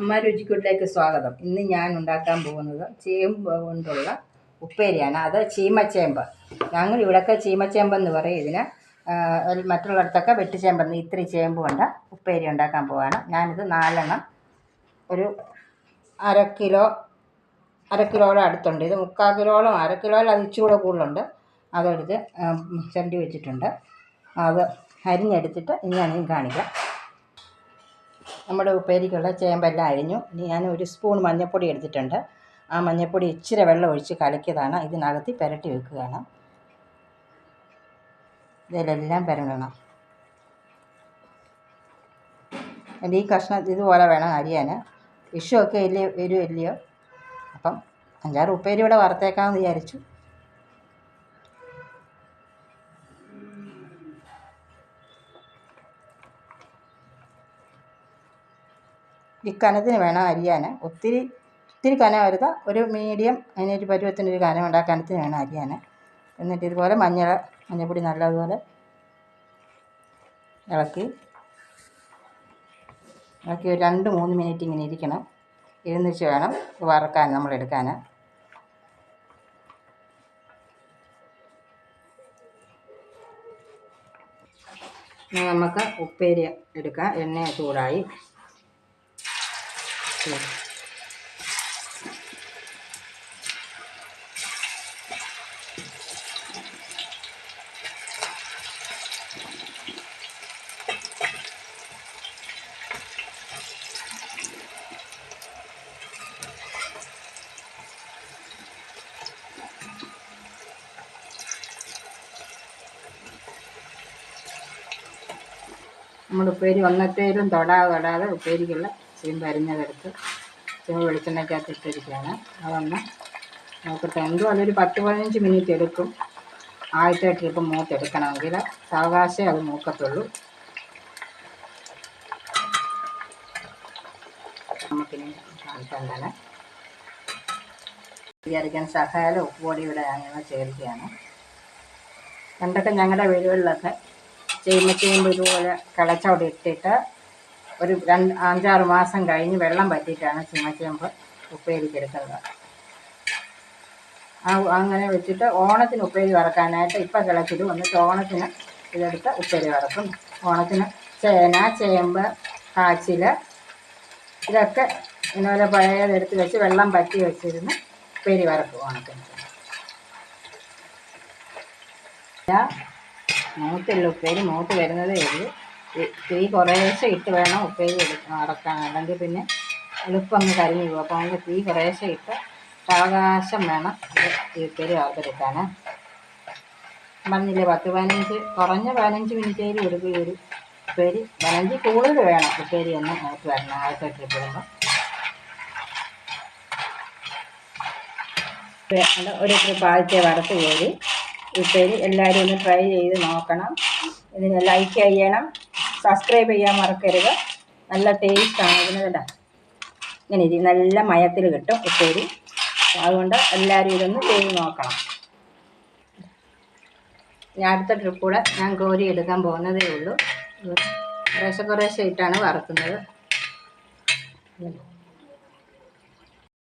അമ്മ രുചിക്കൂട്ടിലേക്ക് സ്വാഗതം. ഇന്ന് ഞാൻ ഉണ്ടാക്കാൻ പോകുന്നത് ചേമ്പ് കൊണ്ടുള്ള ഉപ്പേരിയാണ്. അത് ചീമച്ചേമ്പ്. ഞങ്ങൾ ഇവിടെയൊക്കെ ചീമച്ചേമ്പെന്ന് പറയും ഇതിന്. മറ്റുള്ളിടത്തൊക്കെ വെട്ടിച്ചേമ്പെന്ന്. ഇത്തിരി ചേമ്പ് കൊണ്ട് ഉപ്പേരി ഉണ്ടാക്കാൻ പോവാണ്. ഞാനിത് 4 ഒരു അര കിലോയുടെ അടുത്തുണ്ട്. ഇത് 3/4 കിലോളം, അര കിലോയിൽ അത് ഇച്ചിരി കൂടുതലുണ്ട്. അതെടുത്ത് ചണ്ടി വെച്ചിട്ടുണ്ട്. അത് അരിഞ്ഞെടുത്തിട്ട് ഇനി ഞാനും കാണിക്കാം. നമ്മുടെ ഉപ്പേരിക്കുള്ള ചേമ്പെല്ലാം അരിഞ്ഞു. ഇനി ഞാൻ 1 സ്പൂൺ മഞ്ഞൾപ്പൊടി എടുത്തിട്ടുണ്ട്. ആ മഞ്ഞൾപ്പൊടി ഇച്ചിരി വെള്ളം ഒഴിച്ച് കലക്കിയതാണ്. ഇതിനകത്ത് പുരട്ടി വെക്കുകയാണ്. ഇതിലെല്ലാം പുരട്ടണം. എൻ്റെ ഈ കഷ്ണം ഇതുപോലെ വേണം അരിയാൻ. വിഷമൊക്കെ എരിയോ. അപ്പം 5-6 ഉപ്പേരി ഇവിടെ വറുത്തേക്കാമെന്ന് വിചാരിച്ചു. ഈ കനത്തിന് വേണം അരിയാൻ. ഒത്തിരി കനം വരുക. ഒരു മീഡിയം അതിനൊരു പരുവത്തിനൊരു കനം ഉണ്ട്. ആ കനത്തിന് വേണം അരിയാൻ. എന്നിട്ട് ഇതുപോലെ മഞ്ഞൾപ്പൊടി നല്ലതുപോലെ ഇളക്കി ഒരു 2-3 മിനിറ്റ് ഇങ്ങനെ ഇരിക്കണം. ഇരുന്നിച്ച് വേണം വറുക്കാൻ നമ്മളെടുക്കാൻ. നമുക്ക് ഉപ്പേരി എടുക്കാം. എണ്ണ ചൂടായി. നമ്മൾ ഉപ്പേരി ഒന്നത്തേലും തൊടാതെ ഉപ്പേരിക്കുള്ള ചേമ്പ് അരിഞ്ഞതെടുത്ത് ചേമ്പ് വെളിച്ചെണ്ണയ്ക്കകത്ത് ഇട്ടിരിക്കുകയാണ്. അതൊന്ന് നോക്കട്ടെ. എന്തും ഒരു 10-15 മിനിറ്റ് എടുക്കും. ആദ്യത്തെ ട്രിപ്പ് മൂത്തെടുക്കണമെങ്കിൽ സാവകാശമേ അത് മൂക്കത്തുള്ളൂ. നമുക്കിനി കാണിക്കാൻ വിചാരിക്കാൻ സഹായം ഉപ്പുപൊടി ഇവിടെ ഞങ്ങൾ ചേർക്കുകയാണ്. പണ്ടൊക്കെ ഞങ്ങളുടെ വീടുകളിലൊക്കെ ചേമ്പ് ഇതുപോലെ കിളച്ചവിടെ ഇട്ടിട്ട് ഒരു 5-6 മാസം കഴിഞ്ഞ് വെള്ളം പറ്റിയിട്ടാണ് ചീമച്ചേമ്പ് ഉപ്പേരിക്കെടുക്കുന്നത്. അങ്ങനെ വെച്ചിട്ട് ഓണത്തിന് ഉപ്പേരി വറക്കാനായിട്ട് ഇപ്പം കിളച്ചിടും. എന്നിട്ട് ഓണത്തിന് ഇതെടുത്ത് ഉപ്പേരി വറക്കും. ഓണത്തിന് ചേന, ചേമ്പ്, കാച്ചിൽ ഇതൊക്കെ ഇതുപോലെ പഴയതെടുത്ത് വെച്ച് വെള്ളം പറ്റി വെച്ചിരുന്ന് ഉപ്പേരി വറക്കും ഓണത്തിന്. മൂത്തില്ല ഉപ്പേരി, മൂത്ത് വരുന്നതേ ഉള്ളൂ. തീ കുറേശ്ശെ ഇട്ട് വേണം ഉപ്പേരി വറക്കാൻ. അല്ലെങ്കിൽ പിന്നെ എളുപ്പം കരിഞ്ഞു പോകും. അപ്പോൾ നമുക്ക് തീ കുറേശ്ശെ ഇട്ട് സാവകാശം വേണം ഈ ഉപ്പേരി വറുത്തെടുക്കാൻ. പറഞ്ഞില്ലേ 10-15 കുറഞ്ഞ 15 മിനിറ്റേലും എടുക്കും ഒരു ഉപ്പേരി. 15 കൂടുതൽ വേണം ഉപ്പേരി ഒന്ന് മൂത്ത് വരണം. ആദ്യത്തെ ട്രിപ്പ് ഇടുമ്പോൾ ഒരു ട്രിപ്പ് ആദ്യത്തെ വറുത്ത് കോരി ഉപ്പേരി എല്ലാവരും ഒന്ന് ട്രൈ ചെയ്ത് നോക്കണം. ഇതിന് ലൈക്ക് ചെയ്യണം, സബ്സ്ക്രൈബ് ചെയ്യാൻ മറക്കരുത്. നല്ല ടേസ്റ്റാണ് ഇതിന്. കേട്ടോ, ഇങ്ങനെ നല്ല മയത്തിൽ കിട്ടും ഉപ്പേരി. അതുകൊണ്ട് എല്ലാവരും ഇതൊന്ന് ചെയ്ത് നോക്കണം. ഇനി അടുത്ത ട്രിപ്പ് കൂടെ ഞാൻ കോരി എടുക്കാൻ പോകുന്നതേ ഉള്ളൂ. കുറേശ്ശെ ഇട്ടാണ് വറുക്കുന്നത്.